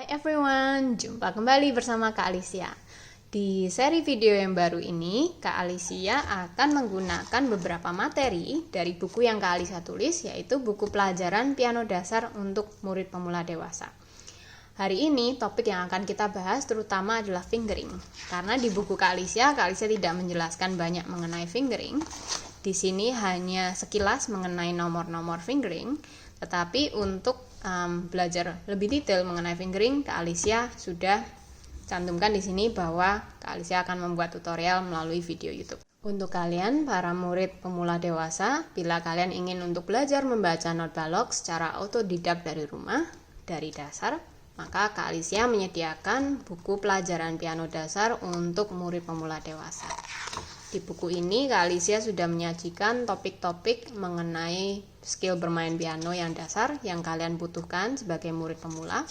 Hai everyone, jumpa kembali bersama Kak Alicia. Di seri video yang baru ini, Kak Alicia akan menggunakan beberapa materi dari buku yang Kak Alicia tulis, yaitu buku pelajaran piano dasar untuk murid pemula dewasa. Hari ini topik yang akan kita bahas terutama adalah fingering. Karena di buku Kak Alicia tidak menjelaskan banyak mengenai fingering. Di sini hanya sekilas mengenai nomor-nomor fingering, tetapi untuk belajar lebih detail mengenai fingering, Kak Alicia sudah cantumkan di sini bahwa Kak Alicia akan membuat tutorial melalui video YouTube. Untuk kalian para murid pemula dewasa, bila kalian ingin untuk belajar membaca not balok secara autodidak dari rumah, dari dasar, maka Kak Alicia menyediakan buku pelajaran piano dasar untuk murid pemula dewasa. Di buku ini Kak Alicia sudah menyajikan topik-topik mengenai skill bermain piano yang dasar yang kalian butuhkan sebagai murid pemula.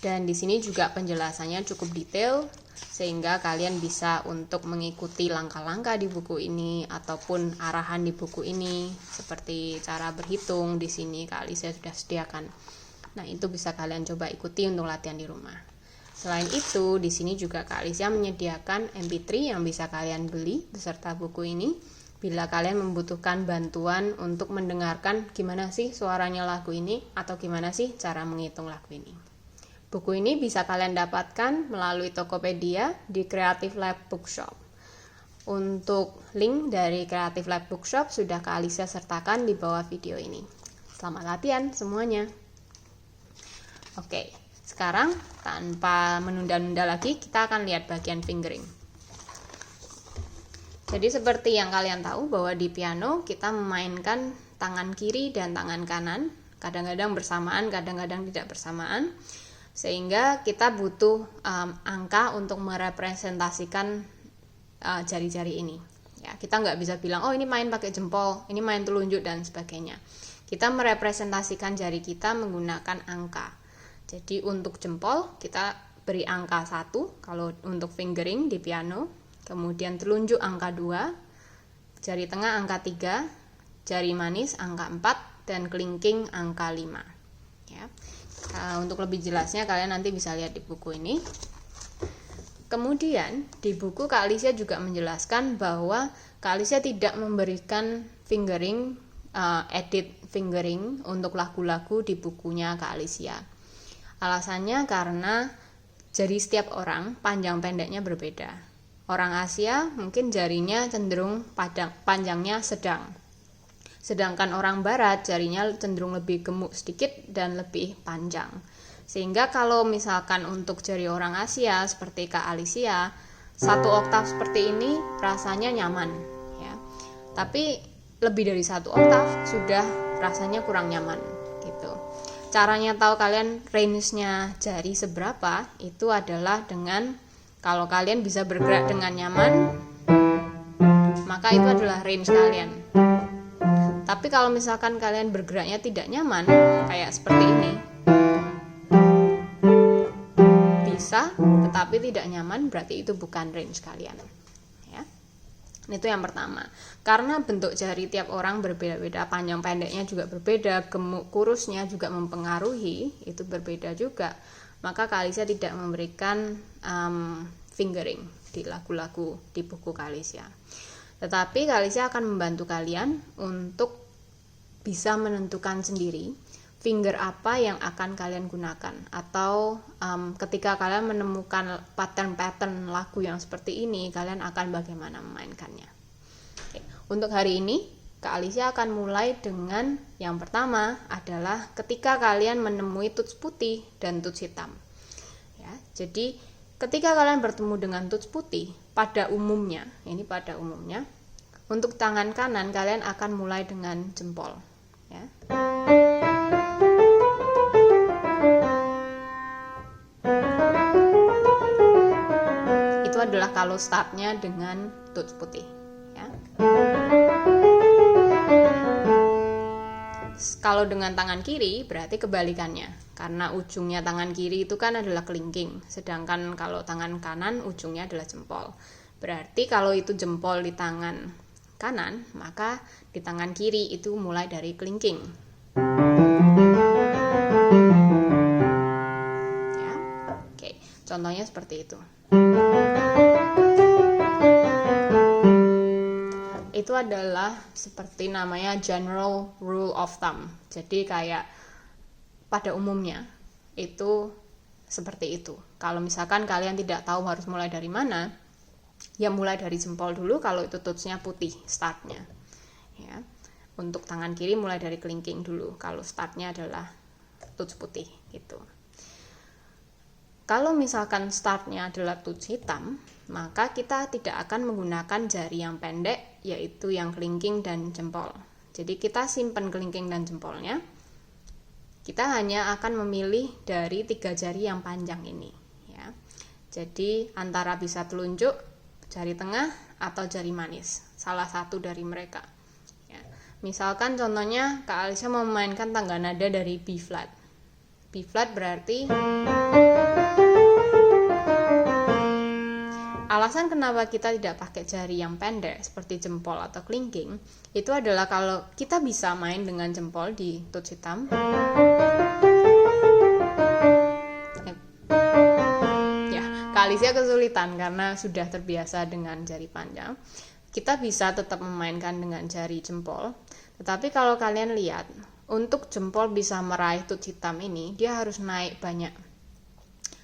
Dan di sini juga penjelasannya cukup detail sehingga kalian bisa untuk mengikuti langkah-langkah di buku ini ataupun arahan di buku ini seperti cara berhitung di sini Kak Alicia sudah sediakan. Nah, itu bisa kalian coba ikuti untuk latihan di rumah. Selain itu, di sini juga Kak Alicia menyediakan MP3 yang bisa kalian beli beserta buku ini bila kalian membutuhkan bantuan untuk mendengarkan gimana sih suaranya lagu ini atau gimana sih cara menghitung lagu ini. Buku ini bisa kalian dapatkan melalui Tokopedia di Creative Lab Bookshop. Untuk link dari Creative Lab Bookshop sudah Kak Alicia sertakan di bawah video ini. Selamat latihan semuanya. Oke. Sekarang, tanpa menunda-nunda lagi, kita akan lihat bagian fingering. Jadi seperti yang kalian tahu bahwa di piano kita memainkan tangan kiri dan tangan kanan, kadang-kadang bersamaan, kadang-kadang tidak bersamaan, sehingga kita butuh angka untuk merepresentasikan jari-jari ini. Ya, kita nggak bisa bilang, oh ini main pakai jempol, ini main telunjuk dan sebagainya. Kita merepresentasikan jari kita menggunakan angka. Jadi untuk jempol kita beri angka 1 kalau untuk fingering di piano, kemudian telunjuk angka 2, jari tengah angka 3, jari manis angka 4, dan kelingking angka 5. Ya. Untuk lebih jelasnya kalian nanti bisa lihat di buku ini. Kemudian di buku Kak Alicia juga menjelaskan bahwa Kak Alicia tidak memberikan fingering, edit fingering untuk lagu-lagu di bukunya Kak Alicia. Alasannya karena jari setiap orang panjang pendeknya berbeda. Orang Asia mungkin jarinya cenderung panjangnya sedang. Sedangkan orang Barat jarinya cenderung lebih gemuk sedikit dan lebih panjang. Sehingga kalau misalkan untuk jari orang Asia seperti Kak Alicia, 1 oktav seperti ini rasanya nyaman. Ya. Tapi lebih dari 1 oktav sudah rasanya kurang nyaman. Gitu. Caranya tahu kalian range-nya jari seberapa itu adalah dengan kalau kalian bisa bergerak dengan nyaman, maka itu adalah range kalian. Tapi kalau misalkan kalian bergeraknya tidak nyaman, kayak seperti ini, bisa tetapi tidak nyaman, berarti itu bukan range kalian. Ya. Itu yang pertama. Karena bentuk jari tiap orang berbeda-beda, panjang pendeknya juga berbeda, gemuk kurusnya juga mempengaruhi, itu berbeda juga. Maka Kak Alicia tidak memberikan fingering di lagu-lagu di buku Kak Alicia. Tetapi Kak Alicia akan membantu kalian untuk bisa menentukan sendiri finger apa yang akan kalian gunakan. Atau ketika kalian menemukan pattern-pattern lagu yang seperti ini, kalian akan bagaimana memainkannya. Untuk hari ini, Kak Alicia akan mulai dengan yang pertama adalah ketika kalian menemui tuts putih dan tuts hitam. Ya, jadi ketika kalian bertemu dengan tuts putih, pada umumnya, untuk tangan kanan kalian akan mulai dengan jempol. Ya. Itu adalah kalau startnya dengan tuts putih. Ya. Kalau dengan tangan kiri berarti kebalikannya, karena ujungnya tangan kiri itu kan adalah kelingking, sedangkan kalau tangan kanan ujungnya adalah jempol. Berarti kalau itu jempol di tangan kanan, maka di tangan kiri itu mulai dari kelingking. Ya. Contohnya seperti itu. Itu adalah seperti namanya general rule of thumb. Jadi kayak pada umumnya itu seperti itu. Kalau misalkan kalian tidak tahu harus mulai dari mana, ya mulai dari jempol dulu kalau itu touch-nya putih startnya. Ya. Untuk tangan kiri mulai dari kelingking dulu kalau startnya adalah touch putih gitu. Kalau misalkan startnya adalah touch hitam, maka kita tidak akan menggunakan jari yang pendek, yaitu yang kelingking dan jempol. Jadi kita simpan kelingking dan jempolnya. Kita hanya akan memilih dari 3 jari yang panjang ini. Ya. Jadi antara bisa telunjuk, jari tengah, atau jari manis. Salah satu dari mereka. Ya. Misalkan contohnya Kak Alicia mau memainkan tangga nada dari B flat. B flat berarti alasan kenapa kita tidak pakai jari yang pendek seperti jempol atau kelingking itu adalah kalau kita bisa main dengan jempol di touch hitam, ya Kak Alicia kesulitan karena sudah terbiasa dengan jari panjang. Kita bisa tetap memainkan dengan jari jempol, tetapi kalau kalian lihat untuk jempol bisa meraih touch hitam ini dia harus naik banyak,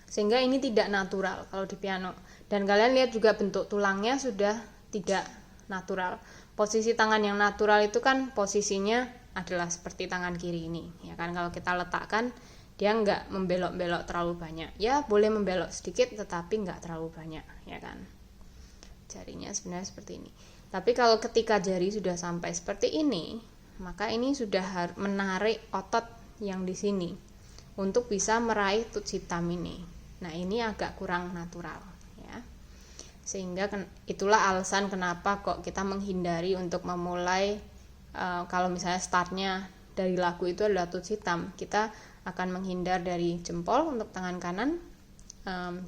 sehingga ini tidak natural kalau di piano. Dan kalian lihat juga bentuk tulangnya sudah tidak natural. Posisi tangan yang natural itu kan posisinya adalah seperti tangan kiri ini, ya kan. Kalau kita letakkan dia nggak membelok-belok terlalu banyak. Ya boleh membelok sedikit tetapi nggak terlalu banyak, ya kan. Jarinya sebenarnya seperti ini. Tapi kalau ketika jari sudah sampai seperti ini, maka ini sudah menarik otot yang di sini untuk bisa meraih touch hitam ini. Nah ini agak kurang natural. Sehingga itulah alasan kenapa kok kita menghindari untuk memulai kalau misalnya startnya dari lagu itu adalah touch hitam, kita akan menghindar dari jempol untuk tangan kanan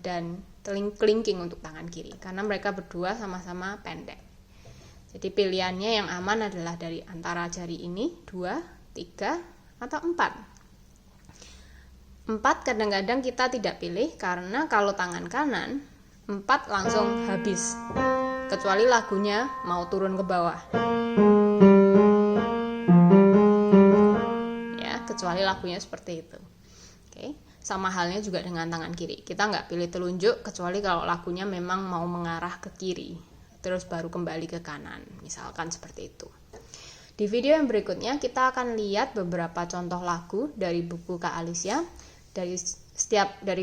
dan kelingking untuk tangan kiri karena mereka berdua sama-sama pendek. Jadi pilihannya yang aman adalah dari antara jari ini 2, 3, atau 4. 4 kadang-kadang kita tidak pilih karena kalau tangan kanan 4 langsung habis, kecuali lagunya mau turun ke bawah. Ya, kecuali lagunya seperti itu. Oke, sama halnya juga dengan tangan kiri. Kita nggak pilih telunjuk kecuali kalau lagunya memang mau mengarah ke kiri, terus baru kembali ke kanan, misalkan seperti itu. Di video yang berikutnya kita akan lihat beberapa contoh lagu dari buku Kak Alicia. Dari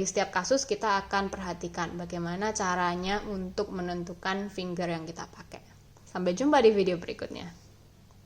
setiap kasus kita akan perhatikan bagaimana caranya untuk menentukan finger yang kita pakai. Sampai jumpa di video berikutnya.